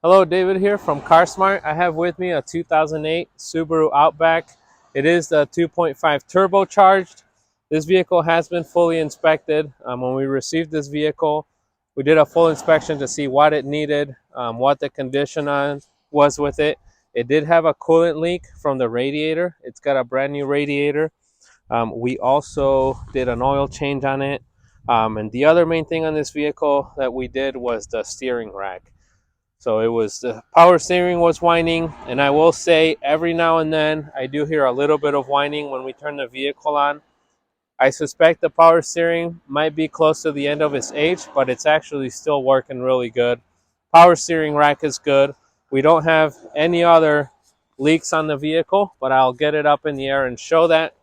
Hello, David here from CarSmart. I have with me a 2008 Subaru Outback. It is the 2.5 turbocharged. This vehicle has been fully inspected. When we received this vehicle, we did a full inspection to see what it needed, what the condition was with it. It did have a coolant leak from the radiator. It's got a brand new radiator. We also did an oil change on it. And the other main thing on this vehicle that we did was the steering rack. So it was the power steering was whining, and I will say every now and then I do hear a little bit of whining when we turn the vehicle on. I suspect the power steering might be close to the end of its age, but it's actually still working really good. Power steering rack is good. We don't have any other leaks on the vehicle, but I'll get it up in the air and show that.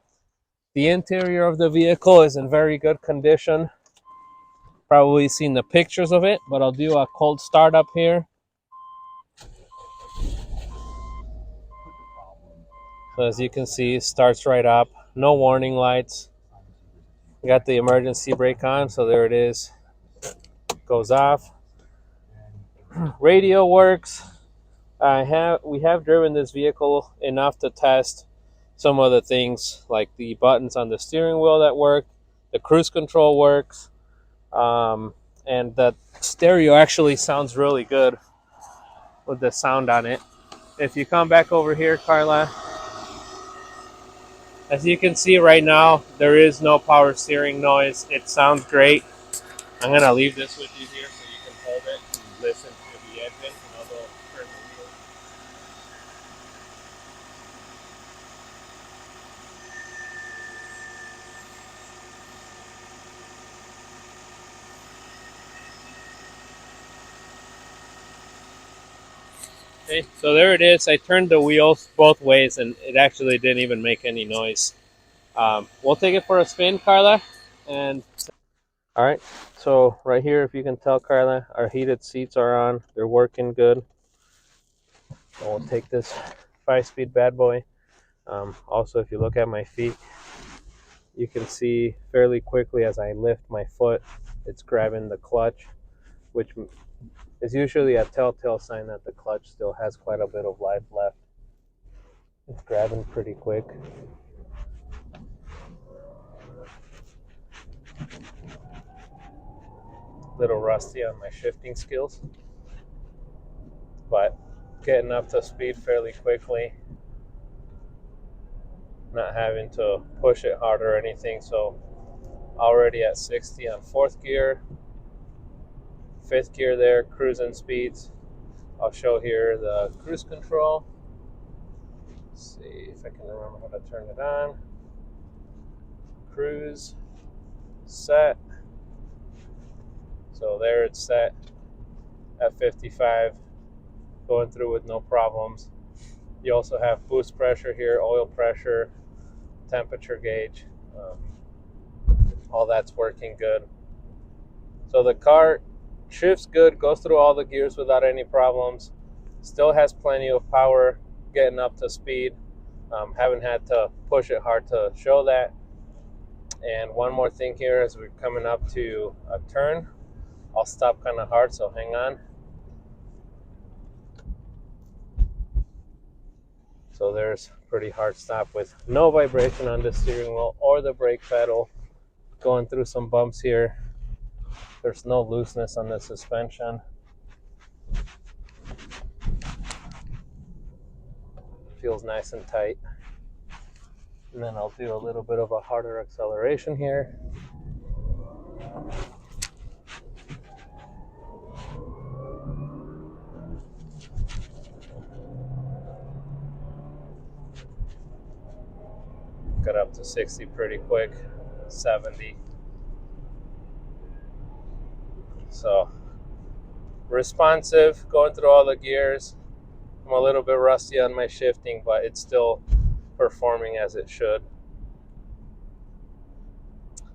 The interior of the vehicle is in very good condition. Probably seen the pictures of it, but I'll do a cold start up here. So as you can see, it starts right up. No warning lights. Got the emergency brake on, so there it is. Goes off. Radio works. We have driven this vehicle enough to test some of the things like the buttons on the steering wheel that work. The cruise control works. And the stereo actually sounds really good with the sound on it. If you come back over here, Carla, as you can see right now, there is no power steering noise. It sounds great. I'm going to leave this with you here so you can hold it and listen to the engine, and I'll go turn the wheel. Okay, so there it is. I turned the wheels both ways and it actually didn't even make any noise. We'll take it for a spin, Carla. And all right, so right here, if you can tell, Carla, our heated seats are on. They're working good. So we'll take this 5-speed bad boy. Also, if you look at my feet, you can see fairly quickly as I lift my foot, it's grabbing the clutch, which is usually a telltale sign that the clutch still has quite a bit of life left. It's grabbing pretty quick. A little rusty on my shifting skills, but getting up to speed fairly quickly. Not having to push it hard or anything, so already at 60 on 4th gear, 5th gear there, cruising speeds. I'll show here the cruise control. Let's see if I can remember how to turn it on. Cruise, set. So there it's set at 55, going through with no problems. You also have boost pressure here, oil pressure, temperature gauge. All that's working good. So the car shifts good, goes through all the gears without any problems. Still has plenty of power getting up to speed. Haven't had to push it hard to show that. And one more thing here as we're coming up to a turn. I'll stop kind of hard, so hang on. So there's a pretty hard stop with no vibration on the steering wheel or the brake pedal. Going through some bumps here. There's no looseness on the suspension. Feels nice and tight. And then I'll do a little bit of a harder acceleration here. Got up to 60 pretty quick, 70. So responsive, going through all the gears. I'm a little bit rusty on my shifting, but it's still performing as it should.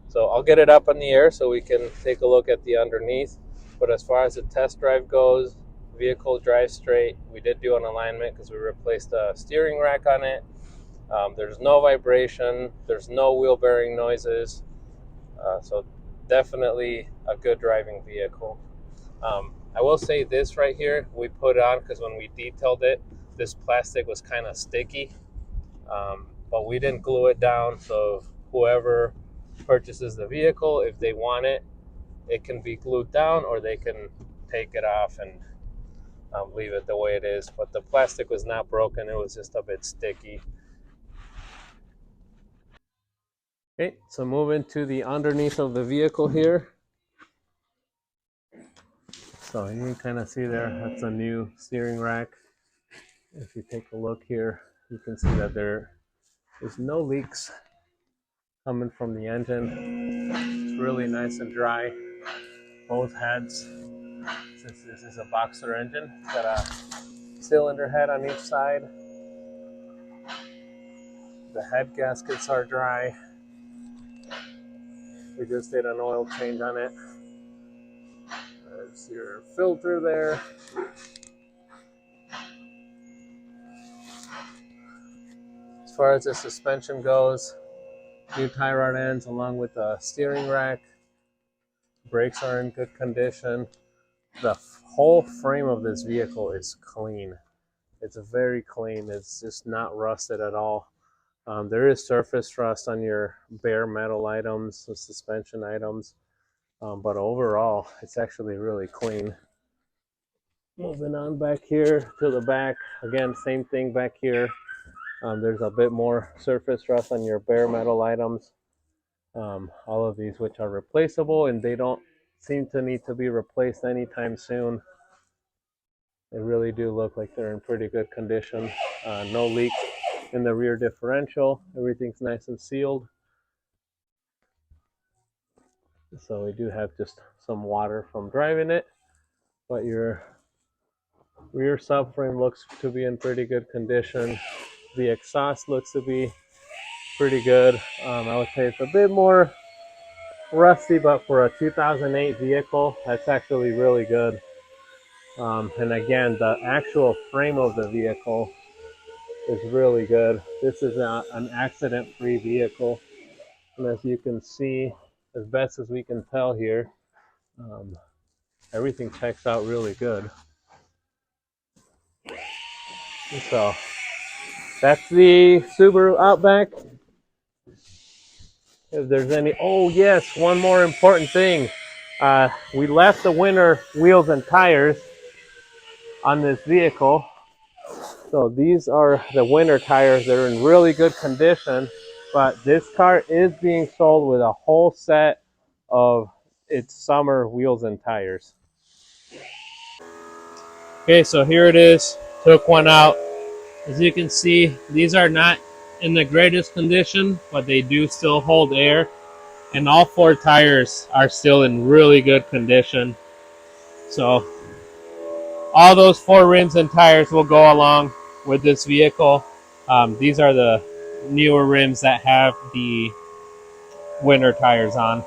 So I'll get it up in the air so we can take a look at the underneath. But as far as the test drive goes, vehicle drives straight. We did do an alignment because we replaced the steering rack on it. There's no vibration. There's no wheel bearing noises. So definitely a good driving vehicle. I will say this right here, we put it on because when we detailed it, this plastic was kind of sticky, but we didn't glue it down. So whoever purchases the vehicle, if they want it, it can be glued down, or they can take it off and leave it the way it is. But the plastic was not broken, it was just a bit sticky. Okay, so moving to the underneath of the vehicle here. So you can kind of see there, that's a new steering rack. If you take a look here, you can see that there is no leaks coming from the engine. It's really nice and dry. Both heads, since this is a boxer engine, got a cylinder head on each side. The head gaskets are dry. We just did an oil change on it. There's your filter there. As far as the suspension goes, new tie rod ends along with the steering rack. Brakes are in good condition. The whole frame of this vehicle is clean. It's very clean. It's just not rusted at all. There is surface rust on your bare metal items, the suspension items, but overall, it's actually really clean. Moving on back here to the back, again, same thing back here. There's a bit more surface rust on your bare metal items. All of these which are replaceable, and they don't seem to need to be replaced anytime soon. They really do look like they're in pretty good condition. No leak in the rear differential. Everything's nice and sealed. So we do have just some water from driving it, but your rear subframe looks to be in pretty good condition. The exhaust looks to be pretty good. I would say it's a bit more rusty, but for a 2008 vehicle, that's actually really good. And again, the actual frame of the vehicle is really good. This is an accident-free vehicle. And as you can see, as best as we can tell here, everything checks out really good. So that's the Subaru Outback. If there's any, oh yes, one more important thing. We left the winter wheels and tires on this vehicle. So these are the winter tires. They're in really good condition, but this car is being sold with a whole set of its summer wheels and tires. Okay, so here it is. Took one out. As you can see, these are not in the greatest condition, but they do still hold air. And all four tires are still in really good condition. So all those four rims and tires will go along with this vehicle. These are the newer rims that have the winter tires on.